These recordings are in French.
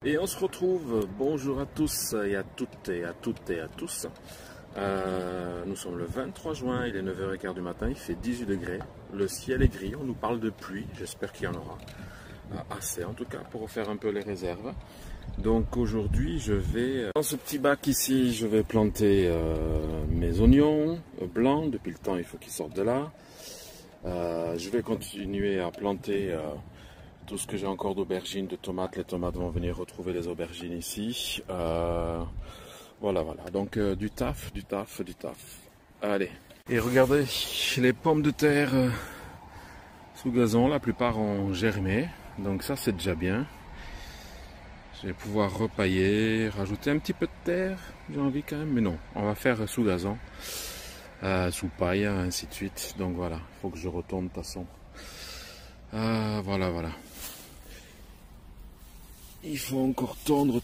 Et on se retrouve, bonjour à tous et à toutes et à toutes et à tous. Nous sommes le 23 juin, il est 9h15 du matin, il fait 18 degrés. Le ciel est gris, on nous parle de pluie, j'espère qu'il y en aura. Assez en tout cas pour faire un peu les réserves. Donc aujourd'hui je vais, dans ce petit bac ici, je vais planter mes oignons blancs. Depuis le temps il faut qu'ils sortent de là. Je vais continuer à planter tout ce que j'ai encore d'aubergines, de tomates. Les tomates vont venir retrouver les aubergines ici. Voilà. Donc du taf. Allez. Et regardez, les pommes de terre sous gazon, la plupart ont germé. Donc ça c'est déjà bien. Je vais pouvoir repailler, rajouter un petit peu de terre. J'ai envie quand même, mais non. On va faire sous gazon, sous paille, ainsi de suite. Donc voilà, il faut que je retourne de toute façon. Voilà. Il faut encore tondre.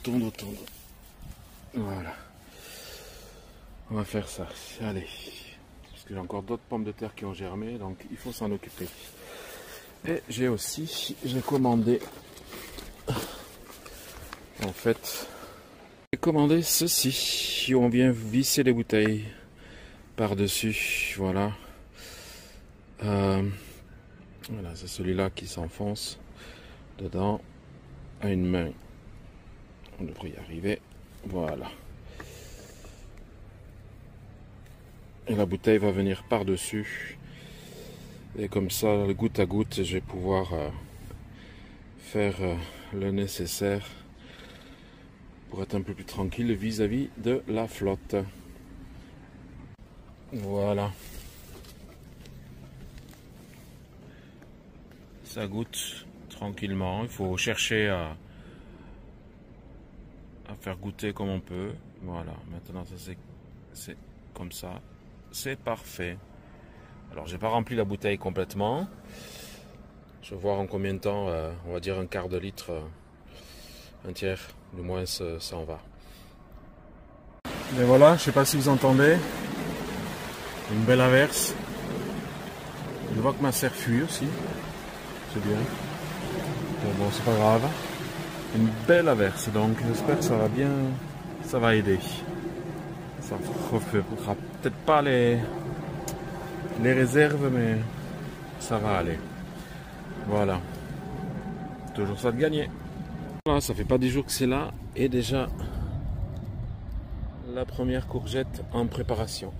Voilà. On va faire ça. Allez. Parce que j'ai encore d'autres pommes de terre qui ont germé, donc il faut s'en occuper. Et j'ai commandé. En fait, j'ai commandé ceci. On vient visser les bouteilles par-dessus. Voilà. Voilà, c'est celui-là qui s'enfonce dedans. À une main, on devrait y arriver. Voilà, et la bouteille va venir par dessus, et comme ça, goutte à goutte, je vais pouvoir faire le nécessaire pour être un peu plus tranquille vis-à-vis de la flotte. Voilà, ça goûte tranquillement. Il faut chercher à faire goûter comme on peut. Voilà, maintenant ça c'est comme ça, c'est parfait. Alors j'ai pas rempli la bouteille complètement. Je vais voir en combien de temps, on va dire un quart de litre, un tiers du moins, ça en va. Et voilà, je sais pas si vous entendez une belle averse. Je vois que ma serre fuit aussi, c'est bien. Bon, c'est pas grave. Une belle averse, donc j'espère que ça va bien, ça va aider. Ça ne fera peut-être pas les réserves, mais ça va aller. Voilà. Toujours ça de gagner. Voilà, ça fait pas 10 jours que c'est là, et déjà la première courgette en préparation.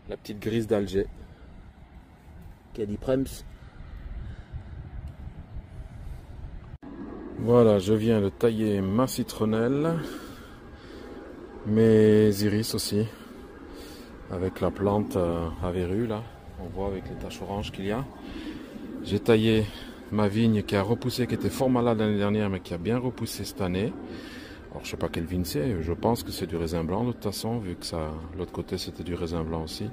La petite grise d'Alger. Qui a dit Prems. Voilà, je viens de tailler ma citronnelle, mes iris aussi, avec la plante à verrues là, on voit avec les taches oranges qu'il y a. J'ai taillé ma vigne qui a repoussé, qui était fort malade l'année dernière, mais qui a bien repoussé cette année. Alors je sais pas quelle vigne c'est, je pense que c'est du raisin blanc de toute façon, vu que ça, l'autre côté c'était du raisin blanc aussi.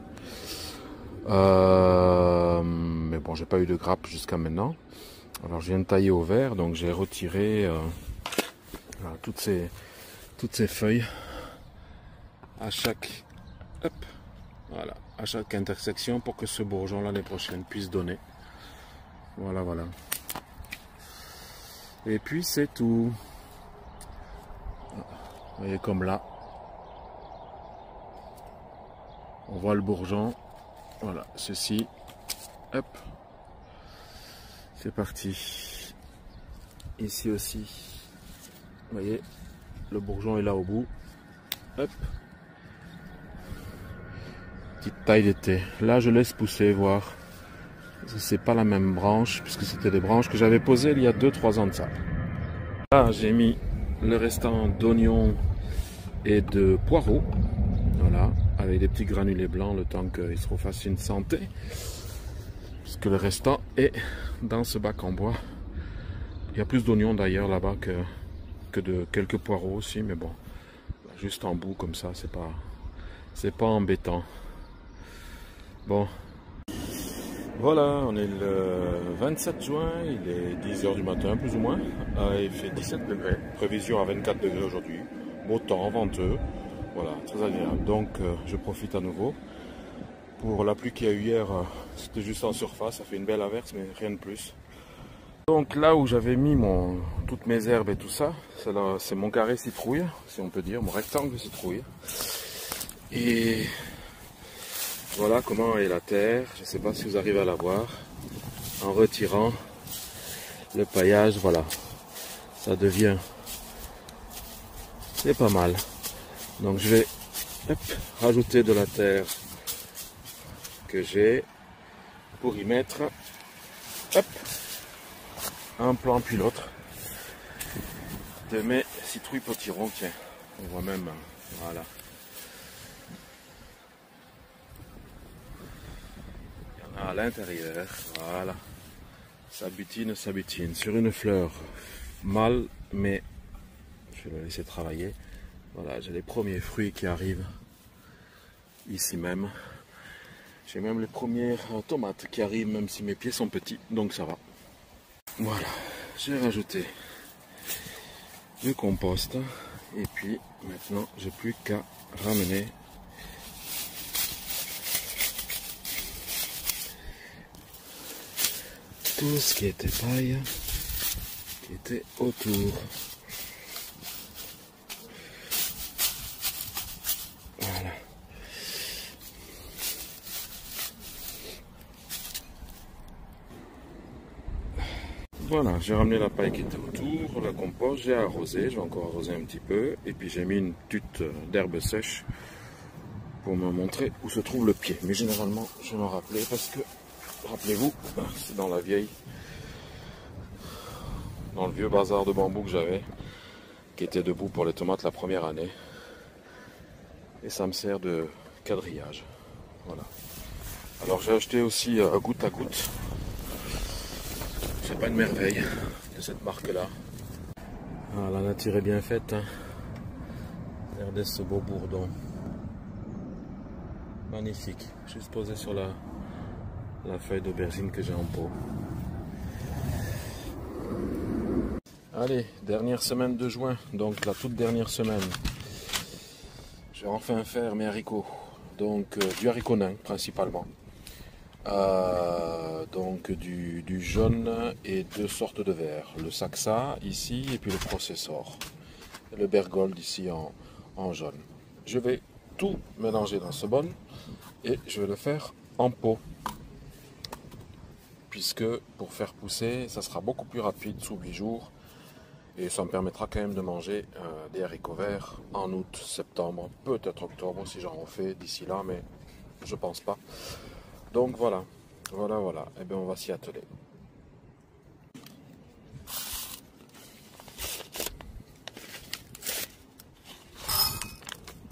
Mais bon, j'ai pas eu de grappe jusqu'à maintenant. Alors je viens de tailler au vert, donc j'ai retiré voilà, toutes ces feuilles à chaque intersection pour que ce bourgeon l'année prochaine puisse donner. Voilà. Et puis c'est tout. Vous voyez comme là, on voit le bourgeon. Voilà, ceci. Hop. C'est parti. Ici aussi. Vous voyez, le bourgeon est là au bout. Hop. Petite taille d'été. Là, je laisse pousser, voir. C'est pas la même branche, puisque c'était des branches que j'avais posées il y a 2-3 ans de ça. Là, j'ai mis le restant d'oignons et de poireaux. Voilà, avec des petits granulés blancs, le temps qu'ils se refassent une santé. Puisque le restant est dans ce bac en bois. Il y a plus d'oignons d'ailleurs là-bas que de quelques poireaux aussi, mais bon, juste en bout comme ça, c'est pas embêtant. Bon, voilà, on est le 27 juin, il est 10h du matin plus ou moins, il fait 17 degrés, prévision à 24 degrés aujourd'hui, beau temps, venteux, voilà, très agréable. Donc je profite à nouveau. Pour la pluie qu'il y a eu hier, c'était juste en surface, ça fait une belle averse, mais rien de plus. Donc là où j'avais mis toutes mes herbes et tout ça, c'est mon carré citrouille, si on peut dire, mon rectangle citrouille. Et voilà comment est la terre, je ne sais pas si vous arrivez à la voir, en retirant le paillage, voilà, ça devient, c'est pas mal. Donc je vais rajouter de la terre que j'ai pour y mettre un plan puis l'autre de mes citrouilles potirons. Tiens, on voit même, voilà. Il y en a à l'intérieur, voilà. Ça butine sur une fleur mâle, mais je vais la laisser travailler. Voilà, j'ai les premiers fruits qui arrivent ici même. J'ai même les premières tomates qui arrivent, même si mes pieds sont petits, donc ça va. Voilà, j'ai rajouté le compost et puis maintenant j'ai plus qu'à ramener tout ce qui était paille qui était autour. Voilà. Voilà, j'ai ramené la paille qui était autour, la compost, j'ai arrosé, je vais encore arroser un petit peu, et puis j'ai mis une tutte d'herbe sèche pour me montrer où se trouve le pied. Mais généralement, je me rappelais parce que, rappelez-vous, c'est dans le vieux bazar de bambou que j'avais, qui était debout pour les tomates la première année. Et ça me sert de quadrillage. Voilà. Alors j'ai acheté aussi goutte à goutte. C'est pas une merveille de cette marque-là. Ah, la nature est bien faite. Hein. Regardez ce beau bourdon. Magnifique. Juste posé sur la feuille d'aubergine que j'ai en pot. Allez, dernière semaine de juin, donc la toute dernière semaine. Je vais enfin faire mes haricots. Donc du haricot nain principalement. Donc du jaune et deux sortes de vert. Le Saxa ici et puis le Processor. Et le Bergold ici en jaune. Je vais tout mélanger dans ce bol et je vais le faire en pot. Puisque pour faire pousser, ça sera beaucoup plus rapide sous 8 jours. Et ça me permettra quand même de manger des haricots verts en août, septembre, peut-être octobre si j'en refais d'ici là, mais je pense pas. Donc voilà, voilà. Et bien on va s'y atteler.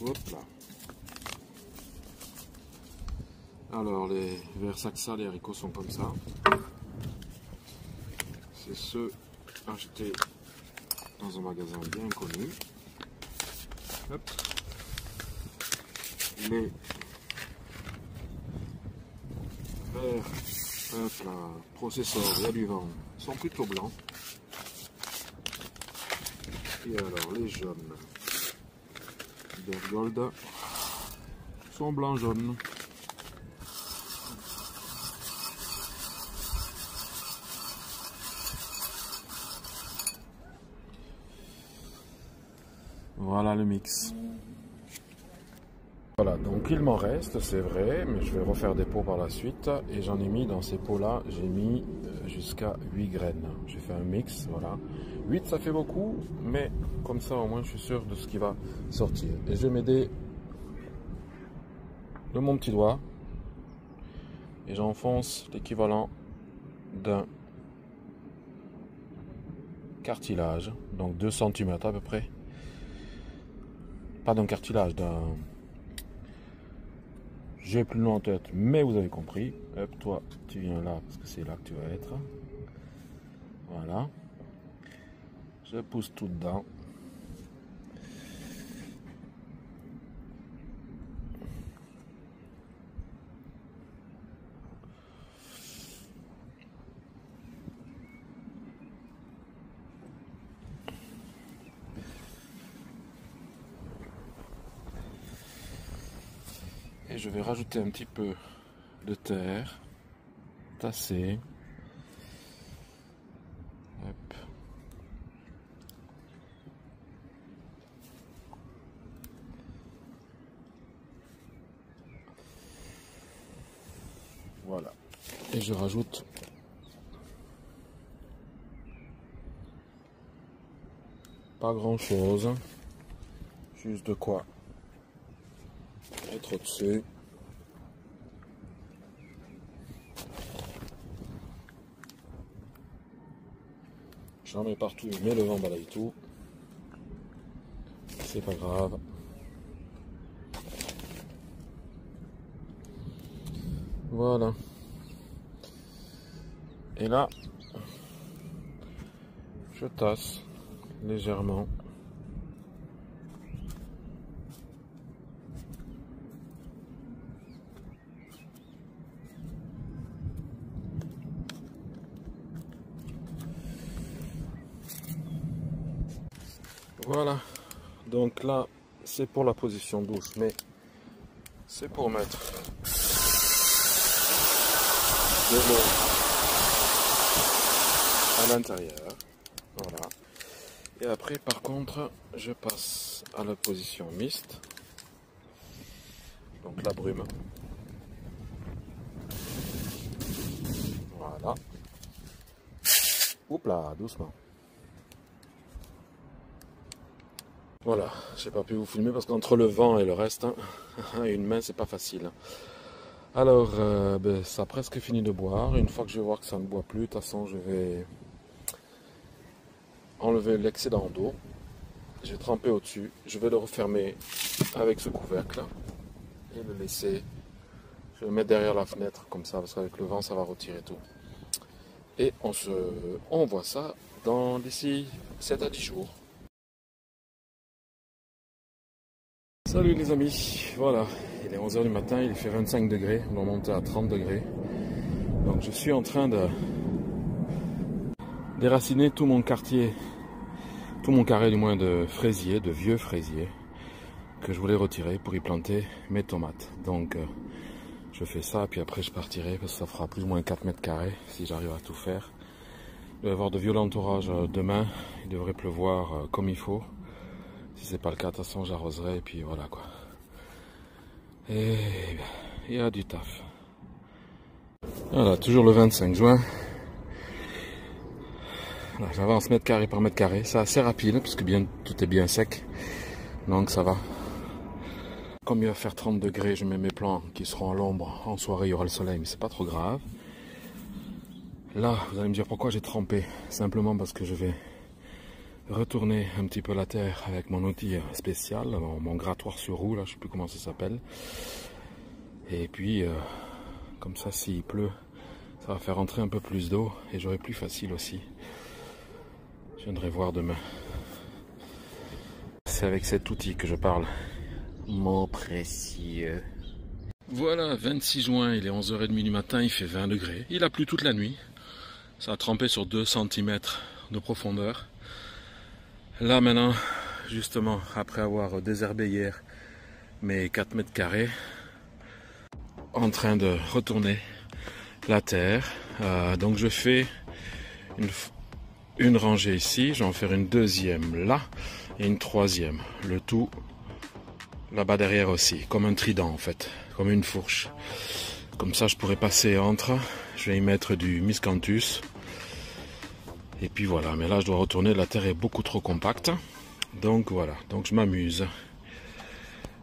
Hop là. Alors les verts Saxa, les haricots sont comme ça. C'est ceux achetés dans un magasin bien connu. Hop. Les verts, hop là, Processor, il y a du vent, sont plutôt blancs. Et alors les jaunes, Bergold, sont blancs-jaunes. Voilà le mix. Voilà, donc il m'en reste, c'est vrai, mais je vais refaire des pots par la suite. Et j'en ai mis dans ces pots-là, j'ai mis jusqu'à 8 graines. J'ai fait un mix, voilà. 8 ça fait beaucoup, mais comme ça au moins je suis sûr de ce qui va sortir. Et je vais m'aider de mon petit doigt. Et j'enfonce l'équivalent d'un cartilage, donc 2 cm à peu près. Pas d'un cartilage, d'un... J'ai plus loin en tête, mais vous avez compris. Hop, toi, tu viens là, parce que c'est là que tu vas être. Voilà. Je pousse tout dedans. Et je vais rajouter un petit peu de terre, tasser. Hop. Voilà. Et je rajoute pas grand chose, juste de quoi être au-dessus. J'en mets partout, mais le vent balaye tout. C'est pas grave. Voilà. Et là, je tasse légèrement. Voilà. Donc là, c'est pour la position douche, mais c'est pour mettre de l'eau à l'intérieur. Voilà. Et après, par contre, je passe à la position mixte. Donc la brume. Voilà. Oups là, doucement. Voilà, j'ai pas pu vous filmer parce qu'entre le vent et le reste, hein, une main c'est pas facile. Alors, ça a presque fini de boire. Une fois que je vais voir que ça ne boit plus, de toute façon je vais enlever l'excédent d'eau. J'ai trempé au-dessus. Je vais le refermer avec ce couvercle et le laisser. Je vais le mettre derrière la fenêtre comme ça parce qu'avec le vent ça va retirer tout. Et on voit ça dans d'ici 7 à 10 jours. Salut les amis, voilà, il est 11 h du matin, il fait 25 degrés, on va monter à 30 degrés. Donc je suis en train de déraciner tout mon quartier, tout mon carré du moins de fraisiers, de vieux fraisiers, que je voulais retirer pour y planter mes tomates. Donc je fais ça, puis après je partirai, parce que ça fera plus ou moins 4 mètres carrés si j'arrive à tout faire. Il va y avoir de violents orages demain, il devrait pleuvoir comme il faut. Si c'est pas le cas, de toute façon j'arroserai et puis voilà quoi. Et il y a du taf. Voilà, toujours le 25 juin. Là, j'avance mètre carré par mètre carré. C'est assez rapide parce que tout est bien sec. Donc ça va. Comme il va faire 30 degrés, je mets mes plants qui seront à l'ombre. En soirée, il y aura le soleil, mais c'est pas trop grave. Là, vous allez me dire pourquoi j'ai trempé. Simplement parce que je vais retourner un petit peu la terre avec mon outil spécial, mon grattoir sur roue, là, je sais plus comment ça s'appelle. Et puis, comme ça, s'il pleut, ça va faire entrer un peu plus d'eau et j'aurai plus facile aussi. Je viendrai voir demain. C'est avec cet outil que je parle. Mon précieux. Voilà, 26 juin, il est 11h30 du matin, il fait 20 degrés. Il a plu toute la nuit. Ça a trempé sur 2 cm de profondeur. Là maintenant, justement, après avoir désherbé hier mes 4 mètres carrés, en train de retourner la terre. Donc je fais une rangée ici, je vais en faire une deuxième là et une troisième. Le tout là-bas derrière aussi, comme un trident en fait, comme une fourche. Comme ça je pourrais passer entre, je vais y mettre du miscanthus. Et puis voilà, mais là je dois retourner, la terre est beaucoup trop compacte. Donc voilà, donc je m'amuse.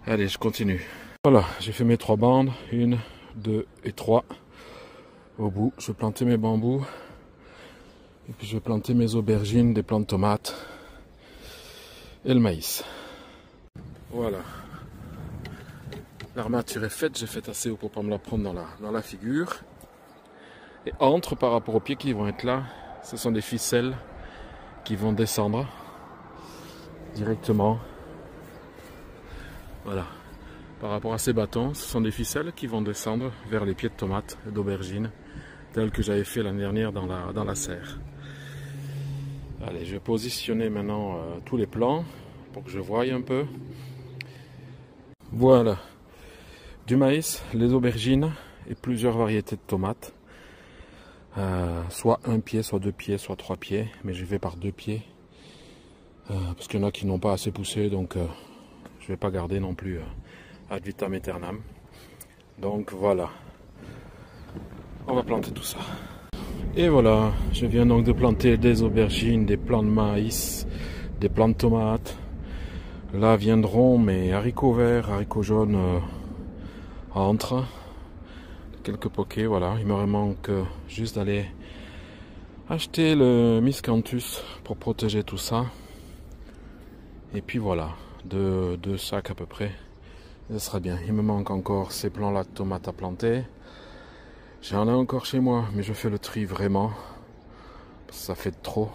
Allez, je continue. Voilà, j'ai fait mes 3 bandes, 1, 2 et 3. Au bout, je vais planter mes bambous. Et puis je vais planter mes aubergines, des plants de tomates et le maïs. Voilà. L'armature est faite, j'ai fait assez haut pour ne pas me la prendre dans la figure. Et entre, par rapport aux pieds qui vont être là, ce sont des ficelles qui vont descendre directement. Voilà. Par rapport à ces bâtons, ce sont des ficelles qui vont descendre vers les pieds de tomates et d'aubergines, tels que j'avais fait l'année dernière dans la serre. Allez, je vais positionner maintenant tous les plants pour que je voie un peu. Voilà. Du maïs, les aubergines et plusieurs variétés de tomates. soit un pied, soit 2 pieds, soit 3 pieds, mais je vais par 2 pieds parce qu'il y en a qui n'ont pas assez poussé, donc je vais pas garder non plus ad vitam aeternam. Donc voilà, on va planter tout ça. Et voilà, je viens donc de planter des aubergines, des plants de maïs, des plants de tomates. Là viendront mes haricots verts, haricots jaunes entre. Quelques poquets, voilà. Il me manque juste d'aller acheter le miscanthus pour protéger tout ça. Et puis voilà, deux sacs à peu près. Ce sera bien. Il me manque encore ces plants-là de tomates à planter. J'en ai encore chez moi, mais je fais le tri vraiment. Parce que ça fait trop.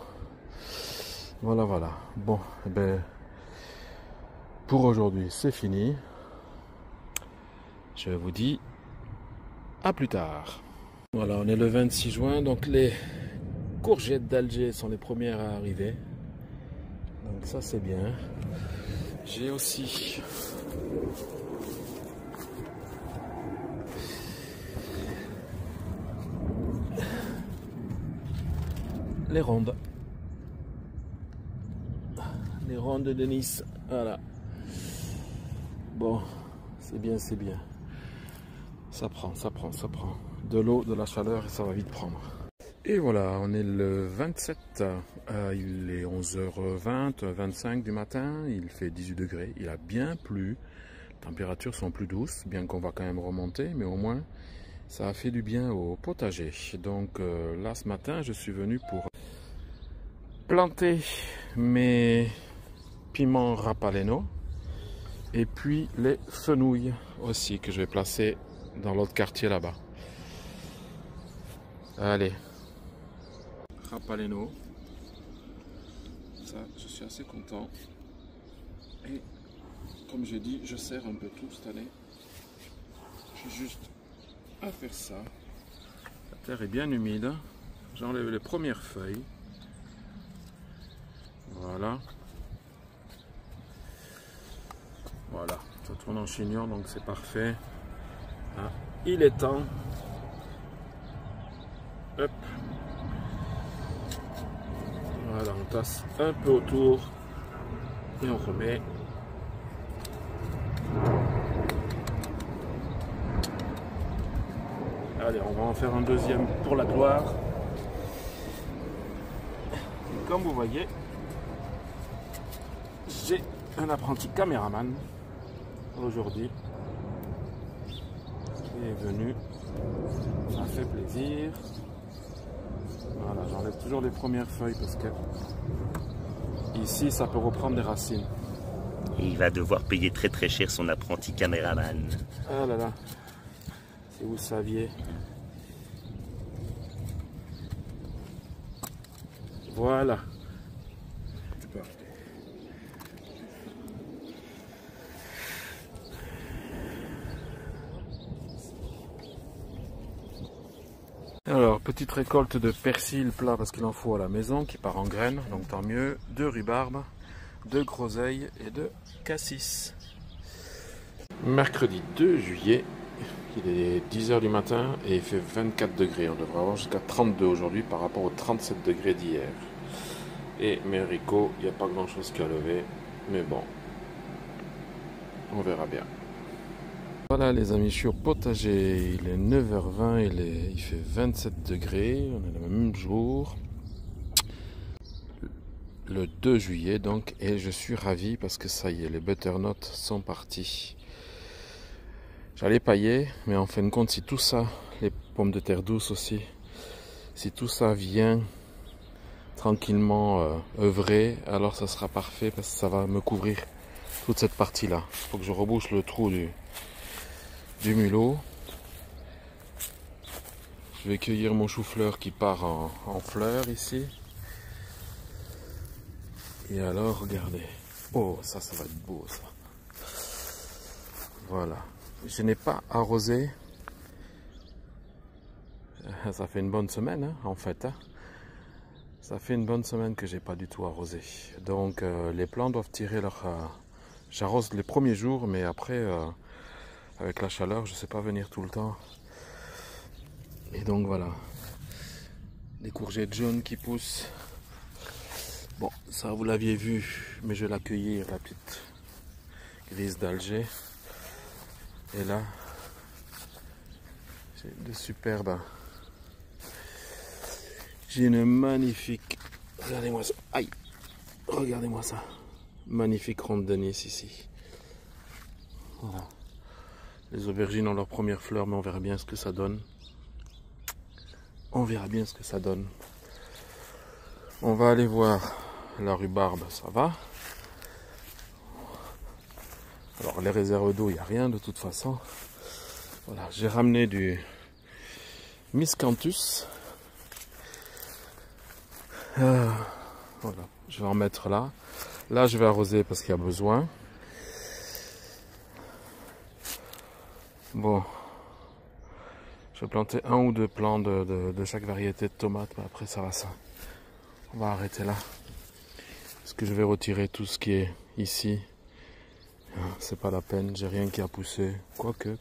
Voilà, voilà. Bon, eh ben, pour aujourd'hui, c'est fini. Je vous dis à plus tard. Voilà, on est le 26 juin, donc les courgettes d'Alger sont les premières à arriver. Donc ça, c'est bien. J'ai aussi les rondes. Les rondes de Nice. Voilà. Bon, c'est bien, c'est bien. Ça prend, ça prend, ça prend. De l'eau, de la chaleur et ça va vite prendre. Et voilà, on est le 27. Il est 11h20, 25 du matin. Il fait 18 degrés. Il a bien plu. Les températures sont plus douces, bien qu'on va quand même remonter. Mais au moins, ça a fait du bien au potager. Donc là, ce matin, je suis venu pour planter mes piments rapaleno. Et puis les fenouilles aussi que je vais placer dans l'autre quartier là-bas. Allez. Rapaleno. Ça, je suis assez content. Et comme j'ai dit, je serre un peu tout cette année. J'ai juste à faire ça. La terre est bien humide. J'enlève les premières feuilles. Voilà. Voilà, ça tourne en chignon, donc c'est parfait. Ah, il est temps. Hop. Voilà, on tasse un peu autour et on remet. Allez, on va en faire un deuxième pour la gloire. Et comme vous voyez, j'ai un apprenti caméraman aujourd'hui qui est venu. Ça fait plaisir. Voilà, j'enlève toujours les premières feuilles parce que ici ça peut reprendre des racines. Et il va devoir payer très très cher son apprenti caméraman. Ah là là, si vous saviez. Voilà. Tu peux acheter. Alors, petite récolte de persil plat parce qu'il en faut à la maison qui part en graines, donc tant mieux. De rhubarbe, de groseille et de cassis. Mercredi 2 juillet, il est 10h du matin et il fait 24 degrés. On devrait avoir jusqu'à 32 aujourd'hui par rapport aux 37 degrés d'hier. Et mes haricots, il n'y a pas grand chose qu'à lever, mais bon, on verra bien. Voilà les amis, je suis au potager, il est 9h20, il fait 27 degrés, on est le même jour, le 2 juillet donc, et je suis ravi parce que ça y est, les butternuts sont partis. J'allais pailler, mais en fin de compte, si tout ça, les pommes de terre douces aussi, si tout ça vient tranquillement œuvrer, alors ça sera parfait parce que ça va me couvrir toute cette partie-là. Il faut que je rebouche le trou du mulot. Je vais cueillir mon chou-fleur qui part en fleurs ici. Et alors, regardez. Oh, ça va être beau, ça. Voilà. Je n'ai pas arrosé. Ça fait une bonne semaine, hein, en fait. Hein. Ça fait une bonne semaine que j'ai pas du tout arrosé. Donc, les plants doivent tirer leur... J'arrose les premiers jours, mais après... avec la chaleur, je ne sais pas venir tout le temps. Et donc voilà. des courgettes jaunes qui poussent. Bon, ça vous l'aviez vu, mais je vais l'accueillir, la petite grise d'Alger. Et là, j'ai de superbes. J'ai une magnifique, regardez-moi ça, aïe, regardez-moi ça, magnifique ronde de Nice ici. Voilà. Les aubergines ont leurs premières fleurs, mais on verra bien ce que ça donne. On verra bien ce que ça donne. On va aller voir la rhubarbe, ça va. Alors les réserves d'eau, il n'y a rien de toute façon. Voilà, j'ai ramené du miscanthus. Voilà, je vais en mettre là. Là, je vais arroser parce qu'il y a besoin. Bon, je vais planter 1 ou 2 plants de chaque variété de tomates, mais après ça va ça. On va arrêter là. Parce que je vais retirer tout ce qui est ici. C'est pas la peine, j'ai rien qui a poussé. Quoique.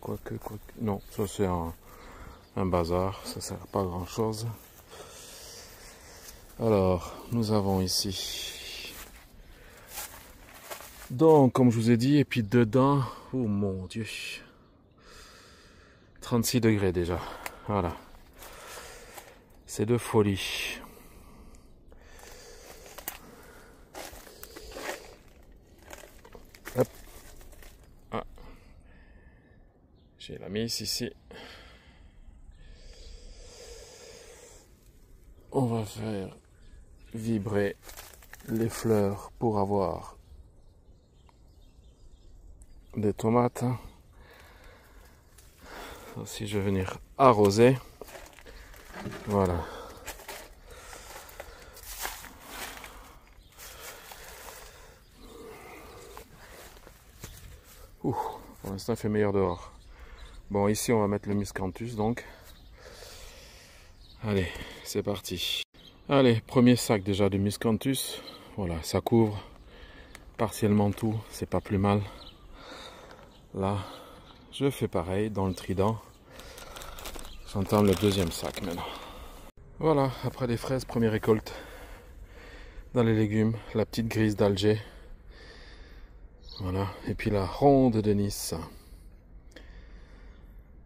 Non, ça c'est un bazar, ça sert pas à grand chose. Alors, nous avons ici. Donc, comme je vous ai dit, et puis dedans, oh mon Dieu. 36 degrés déjà, voilà. C'est de folie. Hop. Ah. J'ai la mise ici. On va faire vibrer les fleurs pour avoir des tomates. Aussi, je vais venir arroser. Voilà. Ouh, pour l'instant, il fait meilleur dehors. Bon, ici, on va mettre le miscanthus, donc. Allez, c'est parti. Allez, premier sac déjà de miscanthus. Voilà, ça couvre partiellement tout, c'est pas plus mal. Là, je fais pareil dans le trident. J'entends le deuxième sac maintenant. Voilà, après les fraises, première récolte. Dans les légumes, la petite grise d'Alger. Voilà, et puis la ronde de Nice.